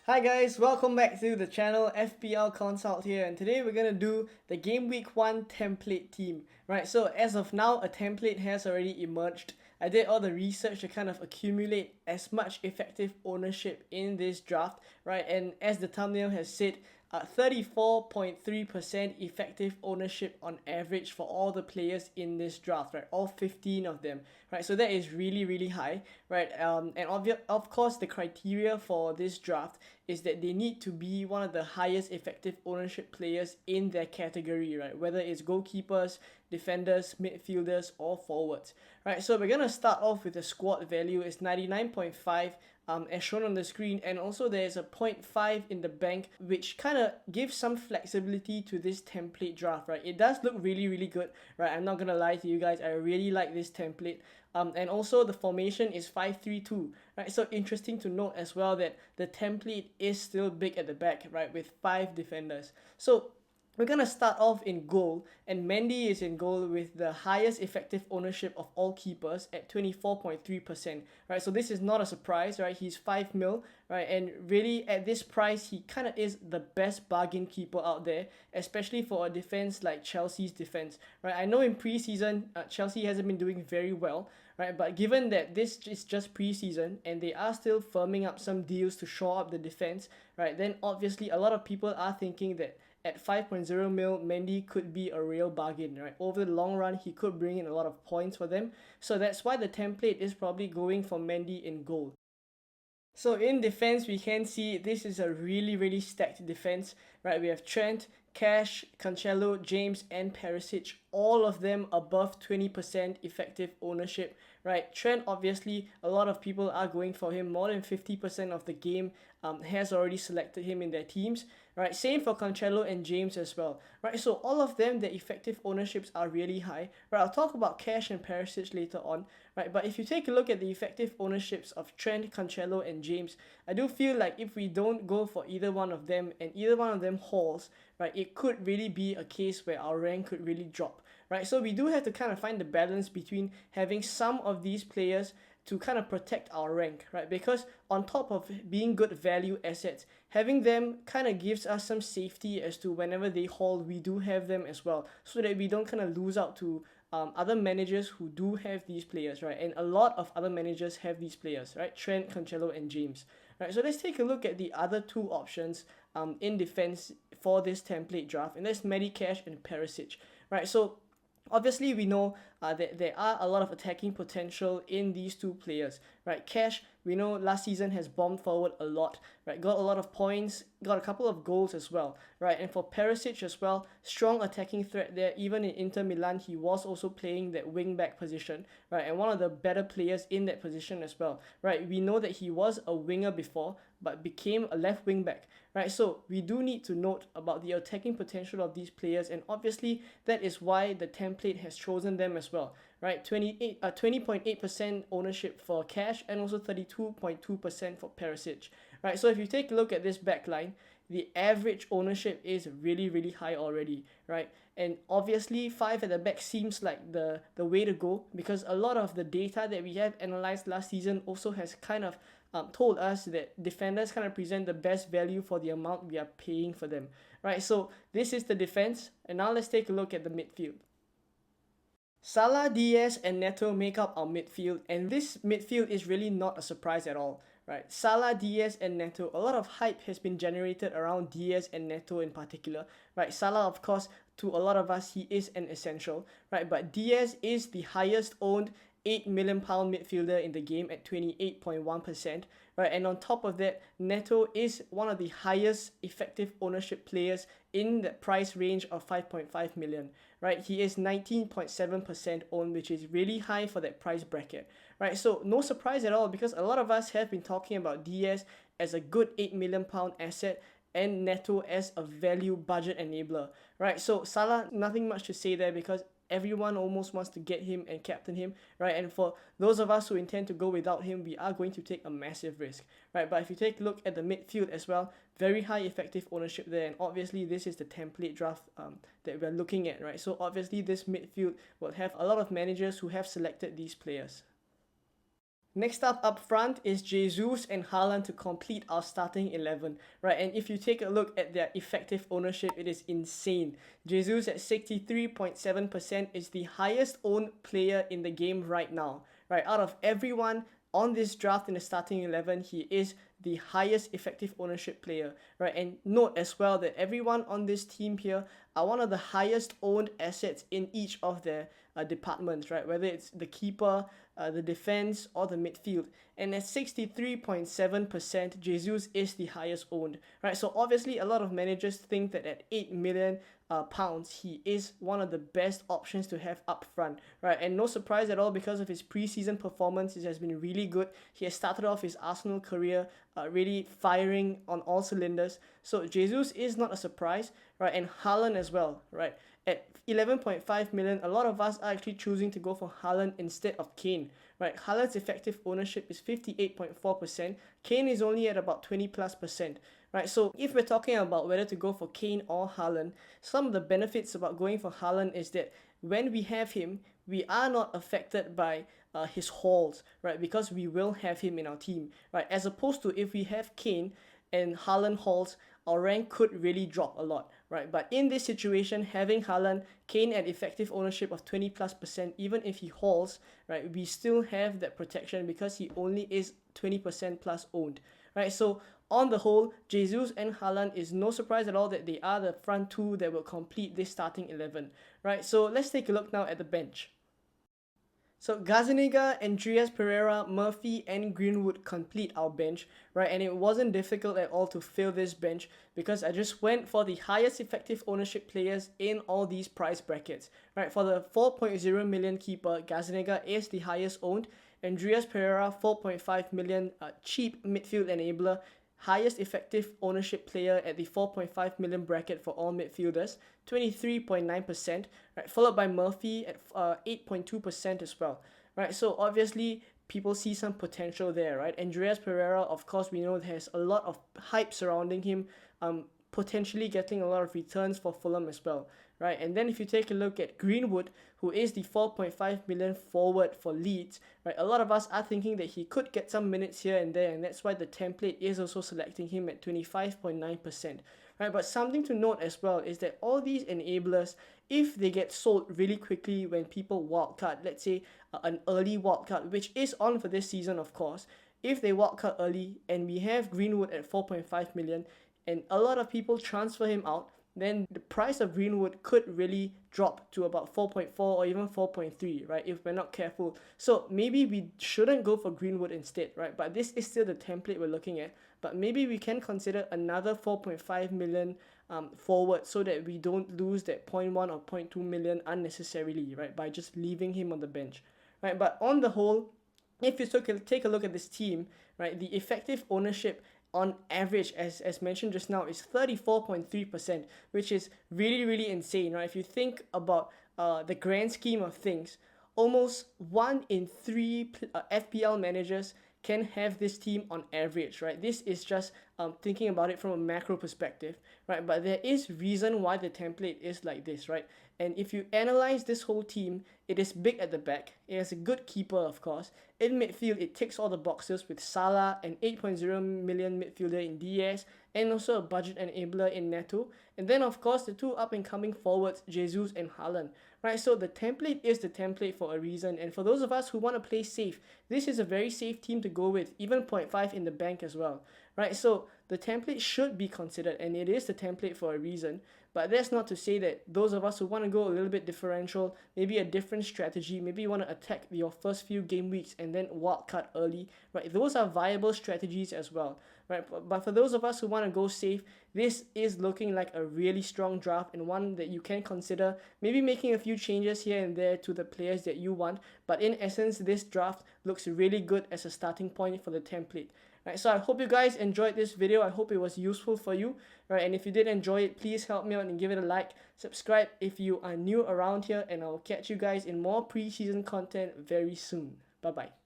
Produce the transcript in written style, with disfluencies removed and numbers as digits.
Hi guys, welcome back to the channel. FPL Consult here, and today we're gonna do the Game Week 1 template team. Right, so as of now, a template has already emerged. I did all the research to kind of accumulate as much effective ownership in this draft, right? And as the thumbnail has said, 34.3% effective ownership on average for all the players in this draft, right? All 15 of them, right? So that is really high, right? And of course, the criteria for this draft is that they need to be one of the highest effective ownership players in their category, right? Whether it's goalkeepers, defenders, midfielders, or forwards, right? So we're gonna start off with the squad value is 99.5. As shown on the screen, and also there's a 0.5 in the bank, which kind of gives some flexibility to this template draft, right? It does look really good, right? I'm not gonna lie to you guys, I really like this template. And also the formation is 5-3-2, right? So interesting to note as well that the template is still big at the back, right, with 5 defenders. So we're gonna start off in goal, and Mendy is in goal with the highest effective ownership of all keepers at 24.3%, right? So this is not a surprise, right? He's 5 mil, right? And really at this price, he kind of is the best bargain keeper out there, especially for a defense like Chelsea's defense, right? I know in preseason, Chelsea hasn't been doing very well, right? But given that this is just preseason and they are still firming up some deals to shore up the defense, right? Then obviously a lot of people are thinking that at 5.0 mil, Mendy could be a real bargain, right? Over the long run, he could bring in a lot of points for them. So that's why the template is probably going for Mendy in goal. So in defense, we can see this is a really stacked defense, right? We have Trent, Cash, Cancelo, James, and Perisic, all of them above 20% effective ownership, right? Trent, obviously, a lot of people are going for him. More than 50% of the game has already selected him in their teams, right? Same for Cancelo and James as well, right? So all of them, their effective ownerships are really high, right? I'll talk about Cash and Perisic later on, right? But if you take a look at the effective ownerships of Trent, Cancelo, and James, I do feel like if we don't go for either one of them and either one of them hauls, right, it could really be a case where our rank could really drop, right? So we do have to kind of find the balance between having some of these players to kind of protect our rank, right? Because on top of being good value assets, having them kind of gives us some safety as to whenever they haul, we do have them as well, so that we don't kind of lose out to other managers who do have these players, right? And a lot of other managers have these players, right? Trent, Cancelo, and James, right? So let's take a look at the other two options in defense for this template draft, and that's Medicash and Perisic, right? So obviously, we know that there are a lot of attacking potential in these two players, right? Cash, we know last season has bombed forward a lot, right? Got a lot of points, got a couple of goals as well, right? And for Perisic as well, strong attacking threat there. Even in Inter Milan, he was also playing that wing back position, right? And one of the better players in that position as well, right? We know that he was a winger before, but became a left wing back, right? So we do need to note about the attacking potential of these players, and obviously that is why the template has chosen them as well, right? 20.8% ownership for Cash, and also 32.2% for Perisic, right? So if you take a look at this backline, the average ownership is really high already, right? And obviously 5 at the back seems like the way to go, because a lot of the data that we have analyzed last season also has kind of told us that defenders kind of present the best value for the amount we are paying for them, right? So this is the defense, and now let's take a look at the midfield. Salah, Diaz, and Neto make up our midfield, and this midfield is really not a surprise at all, right? Salah, Diaz, and Neto, a lot of hype has been generated around Diaz and Neto in particular, right? Salah, of course, to a lot of us, he is an essential, right? But Diaz is the highest owned £8 million midfielder in the game at 28.1%, right? And on top of that, Neto is one of the highest effective ownership players in the price range of 5.5 million, right? He is 19.7% owned, which is really high for that price bracket, right? So no surprise at all, because a lot of us have been talking about Diaz as a good £8 million asset and Neto as a value budget enabler, right? So Salah, nothing much to say there, because everyone almost wants to get him and captain him, right? And for those of us who intend to go without him, we are going to take a massive risk, right? But if you take a look at the midfield as well, very high effective ownership there, and obviously this is the template draft that we're looking at, right? So obviously this midfield will have a lot of managers who have selected these players. Next up front is Jesus and Haaland to complete our starting 11, right? And if you take a look at their effective ownership, it is insane. Jesus at 63.7% is the highest owned player in the game right now, right? Out of everyone on this draft in the starting 11, he is the highest effective ownership player, right? And note as well that everyone on this team here are one of the highest owned assets in each of their departments, right? Whether it's the keeper, the defense, or the midfield. And at 63.7%, Jesus is the highest owned, right? So obviously, a lot of managers think that at 8 million pounds, he is one of the best options to have up front, right? And no surprise at all, because of his preseason performance, it has been really good. He has started off his Arsenal career really firing on all cylinders. So Jesus is not a surprise, right? And Haaland as well, right? At 11.5 million, a lot of us are actually choosing to go for Haaland instead of Kane, right? Haaland's effective ownership is 58.4%. Kane is only at about 20+%, right? So if we're talking about whether to go for Kane or Haaland, some of the benefits about going for Haaland is that when we have him, we are not affected by his hauls, right? Because we will have him in our team, right? As opposed to if we have Kane and Haaland hauls, our rank could really drop a lot, right? But in this situation, having Haaland, Kane at effective ownership of 20+%, even if he hauls, right, we still have that protection because he only is 20% plus owned, right? So on the whole, Jesus and Haaland is no surprise at all that they are the front two that will complete this starting 11, right? So let's take a look now at the bench. So Gazzaniga, Andreas Pereira, Murphy, and Greenwood complete our bench, right? And it wasn't difficult at all to fill this bench because I just went for the highest effective ownership players in all these price brackets, right? For the 4.0 million keeper, Gazzaniga is the highest owned. Andreas Pereira, 4.5 million, cheap midfield enabler, highest effective ownership player at the 4.5 million bracket for all midfielders, 23.9%, right, followed by Murphy at 8.2% as well, right? So obviously people see some potential there, right? Andreas Pereira, of course, we know has a lot of hype surrounding him, potentially getting a lot of returns for Fulham as well, right? And then if you take a look at Greenwood, who is the 4.5 million forward for Leeds, right? A lot of us are thinking that he could get some minutes here and there, and that's why the template is also selecting him at 25.9%, right? But something to note as well is that all these enablers, if they get sold really quickly when people wildcard, let's say an early wildcard, which is on for this season, of course, if they wildcard early and we have Greenwood at 4.5 million, and a lot of people transfer him out, then the price of Greenwood could really drop to about 4.4 or even 4.3, right, if we're not careful. So maybe we shouldn't go for Greenwood instead, right? But this is still the template we're looking at. But maybe we can consider another 4.5 million forward so that we don't lose that 0.1 or 0.2 million unnecessarily, right, by just leaving him on the bench, right? But on the whole, if you take a look at this team, right, the effective ownership on average, as mentioned just now, is 34.3%, which is really insane, right? If you think about the grand scheme of things, almost 1 in 3 FPL managers can have this team on average, right? This is just thinking about it from a macro perspective, right? But there is reason why the template is like this, right? And if you analyze this whole team, it is big at the back. It has a good keeper, of course. In midfield, it ticks all the boxes with Salah, an 8.0 million midfielder in DS, and also a budget enabler in Neto. And then, of course, the two up-and-coming forwards, Jesus and Haaland, right? So the template is the template for a reason. And for those of us who want to play safe, this is a very safe team to go with, even 0.5 in the bank as well, right? So the template should be considered, and it is the template for a reason. But that's not to say that those of us who want to go a little bit differential, maybe a different strategy, maybe you want to attack your first few game weeks and then wildcard early, right? Those are viable strategies as well, right? But for those of us who want to go safe, this is looking like a really strong draft and one that you can consider maybe making a few changes here and there to the players that you want. But in essence, this draft looks really good as a starting point for the template. Right, so I hope you guys enjoyed this video. I hope it was useful for you. Right, and if you did enjoy it, please help me out and give it a like. Subscribe if you are new around here, and I'll catch you guys in more preseason content very soon. Bye bye.